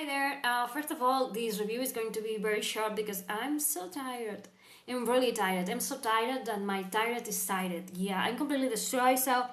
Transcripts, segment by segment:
Hi there. First of all, this review is going to be very short because I'm so tired. I'm really tired. I'm so tired that my tired is tired. Yeah, I'm completely destroyed. So,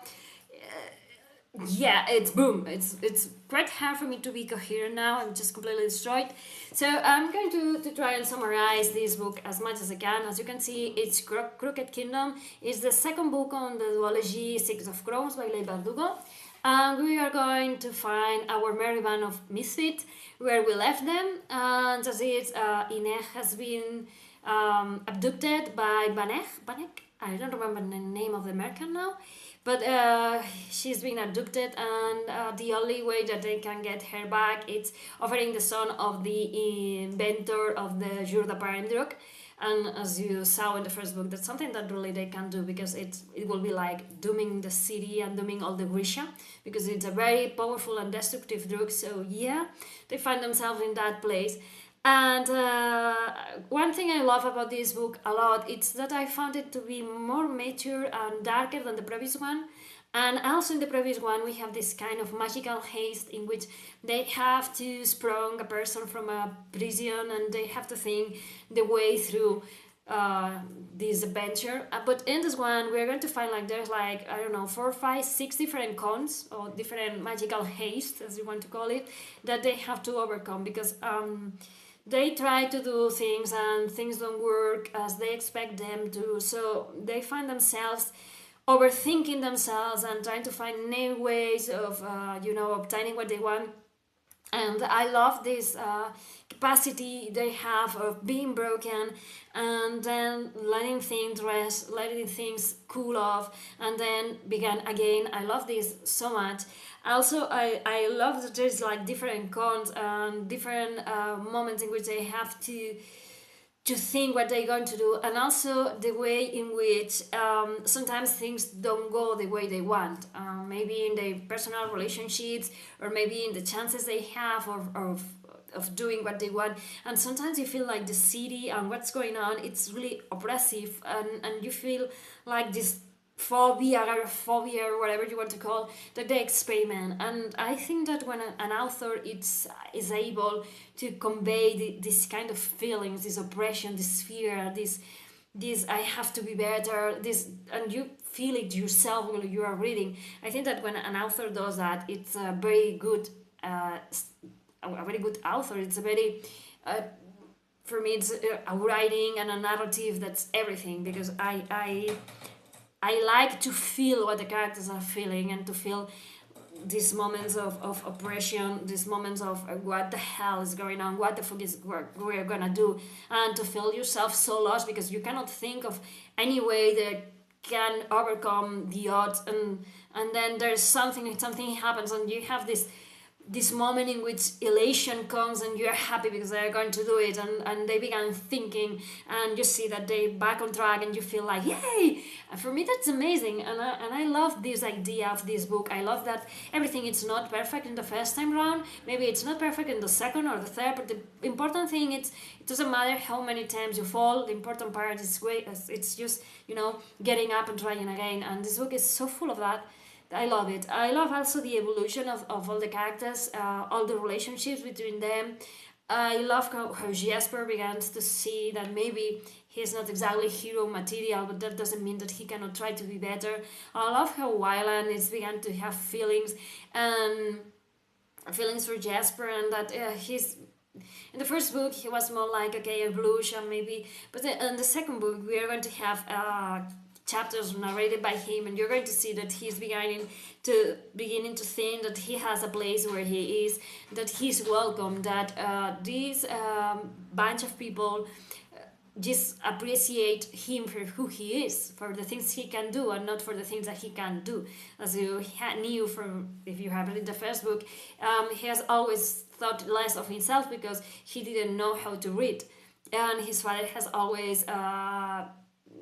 yeah, it's boom. It's quite hard for me to be coherent now. I'm just completely destroyed. So I'm going to try and summarize this book as much as I can. As you can see, it's Crooked Kingdom. It's the second book on the duology Six of Crows by Leigh Bardugo. And we are going to find our merry band of misfits where we left them. And as it, Ineh has been abducted by Banek. I don't remember the name of the merchant now, but she's been abducted, and the only way that they can get her back is offering the son of the inventor of the jurda parem drug. And as you saw in the first book, that's something that really they can do, because it will be like dooming the city and dooming all the Grisha, because it's a very powerful and destructive drug. So yeah, they find themselves in that place. And one thing I love about this book a lot, it's that I found it to be more mature and darker than the previous one. And also in the previous one, we have this kind of magical haste in which they have to sprung a person from a prison and they have to think the way through this adventure. But in this one, we're going to find like there's like, I don't know, 4, 5, 6 different cons or different magical haste, as you want to call it, that they have to overcome, because they try to do things and things don't work as they expect them to. So they find themselves overthinking themselves and trying to find new ways of obtaining what they want. And I love this capacity they have of being broken and then letting things rest, letting things cool off, and then begin again. I love this so much. Also, I love that there's like different cons and different moments in which they have to think what they're going to do, and also the way in which sometimes things don't go the way they want, maybe in their personal relationships, or maybe in the chances they have of doing what they want. And sometimes you feel like the city and what's going on, it's really oppressive, and you feel like this phobia or whatever you want to call that they experiment. And I think that when an author is able to convey this kind of feelings, this oppression, this fear, this I have to be better, this, and you feel it yourself while you are reading. I think that when an author does that, it's a very good a very good author. It's a very for me, it's a writing and a narrative that's everything, because I like to feel what the characters are feeling, and to feel these moments of oppression, these moments of what the hell is going on, what the fuck is we're gonna do, and to feel yourself so lost because you cannot think of any way that can overcome the odds, and then there's something happens, and you have this moment in which elation comes and you're happy because they're going to do it, and they began thinking, and you see that they back on track and you feel like yay. And for me that's amazing, and I love this idea of this book. I love that everything is not perfect in the first time round, maybe it's not perfect in the second or the third, but the important thing is it doesn't matter how many times you fall. The important part is great, it's just getting up and trying again, and this book is so full of that. I love it. I love also the evolution of all the characters, all the relationships between them. I love how Jasper begins to see that maybe he's not exactly hero material, but that doesn't mean that he cannot try to be better. I love how Wyland is began to have feelings, and feelings for Jasper, and that he's in the first book he was more like okay, a blush and maybe, but in the second book we are going to have chapters narrated by him, and you're going to see that he's beginning to think that he has a place where he is, that he's welcome, that this bunch of people just appreciate him for who he is, for the things he can do, and not for the things that he can't do. As you knew from, if you have read the first book, he has always thought less of himself because he didn't know how to read, and his father has always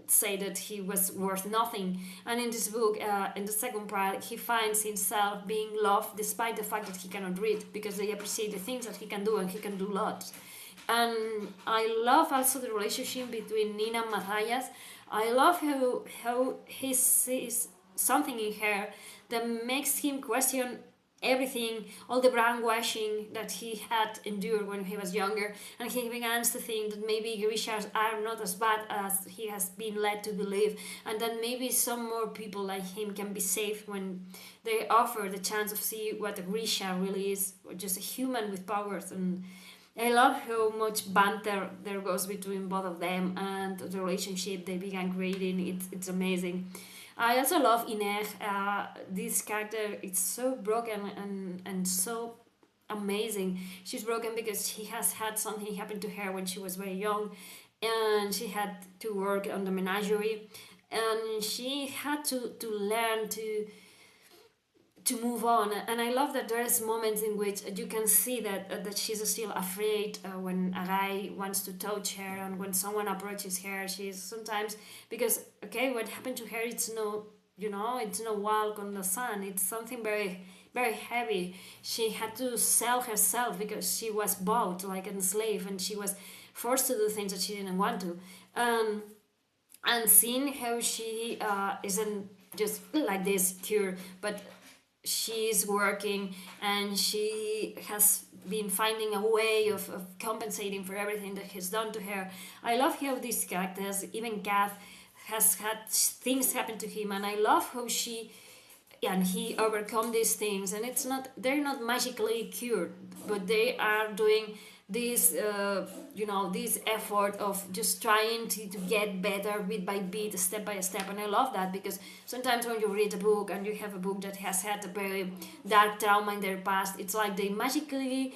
say that he was worth nothing. And in this book, in the second part, he finds himself being loved despite the fact that he cannot read, because they appreciate the things that he can do, and he can do lots. And I love also the relationship between Nina and Matthias. I love how he sees something in her that makes him question everything, all the brainwashing that he had endured when he was younger, and he begins to think that maybe Grishas are not as bad as he has been led to believe, and that maybe some more people like him can be saved when they offer the chance of see what a Grisha really is, or just a human with powers. And I love how much banter there goes between both of them and the relationship they began creating. It's amazing. I also love Iner. This character is so broken and so amazing. She's broken because she has had something happen to her when she was very young, and she had to work on the menagerie, and she had to learn to move on. And I love that there's moments in which you can see that she's still afraid when a guy wants to touch her, and when someone approaches her, she's sometimes, because okay, what happened to her, it's no, it's no walk on the sun, it's something very very heavy. She had to sell herself because she was bought like a slave, and she was forced to do things that she didn't want to. And seeing how she isn't just like this cure, but she's working, and she has been finding a way of compensating for everything that he's done to her. I love how these characters, even Kaz, has had things happen to him, and I love how she and he overcome these things, and they're not magically cured, but they are doing this this effort of just trying to get better bit by bit, step by step. And I love that, because sometimes when you read a book and you have a book that has had a very dark trauma in their past, it's like they magically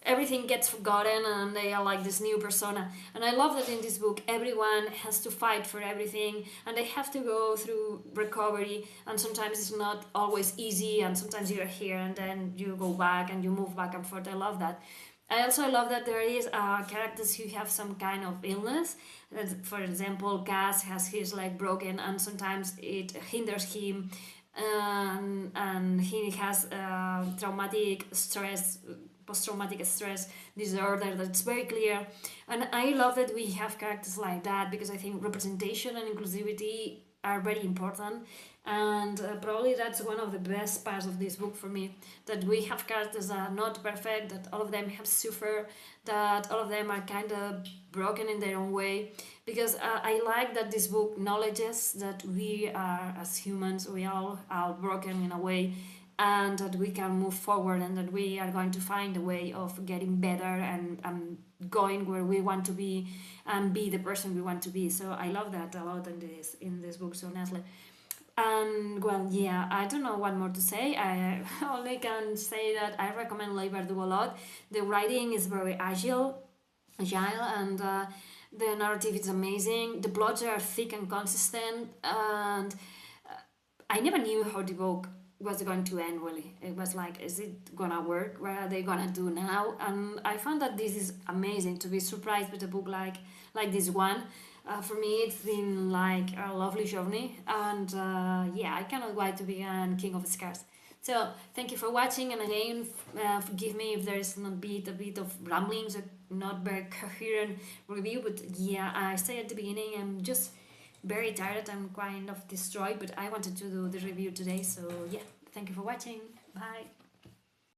everything gets forgotten and they are like this new persona. And I love that in this book everyone has to fight for everything, and they have to go through recovery, and sometimes it's not always easy, and sometimes you're here and then you go back and you move back and forth. I love that. I also love that there is characters who have some kind of illness. For example, Kaz has his leg broken, and sometimes it hinders him, and he has traumatic stress, post-traumatic stress disorder that's very clear. And I love that we have characters like that, because I think representation and inclusivity are very important, and probably that's one of the best parts of this book for me, that we have characters that are not perfect, that all of them have suffered, that all of them are kind of broken in their own way, because I like that this book acknowledges that we are, as humans, we all are broken in a way, and that we can move forward, and that we are going to find a way of getting better and going where we want to be and be the person we want to be. So I love that a lot in this book so nicely. And well, yeah, I don't know what more to say. I only can say that I recommend Leigh Bardugo a lot. The writing is very agile, and the narrative is amazing. The plots are thick and consistent, and I never knew how the book was going to end, really. It was like, is it gonna work? What are they gonna do now? And I found that this is amazing, to be surprised with a book like this one. For me, it's been like a lovely journey, and yeah, I cannot wait to begin King of Scars. So thank you for watching, and again, forgive me if there is not a bit of ramblings, or not very coherent review, but yeah, I say at the beginning, I'm just very tired, I'm kind of destroyed, but I wanted to do the review today. So yeah, thank you for watching. Bye.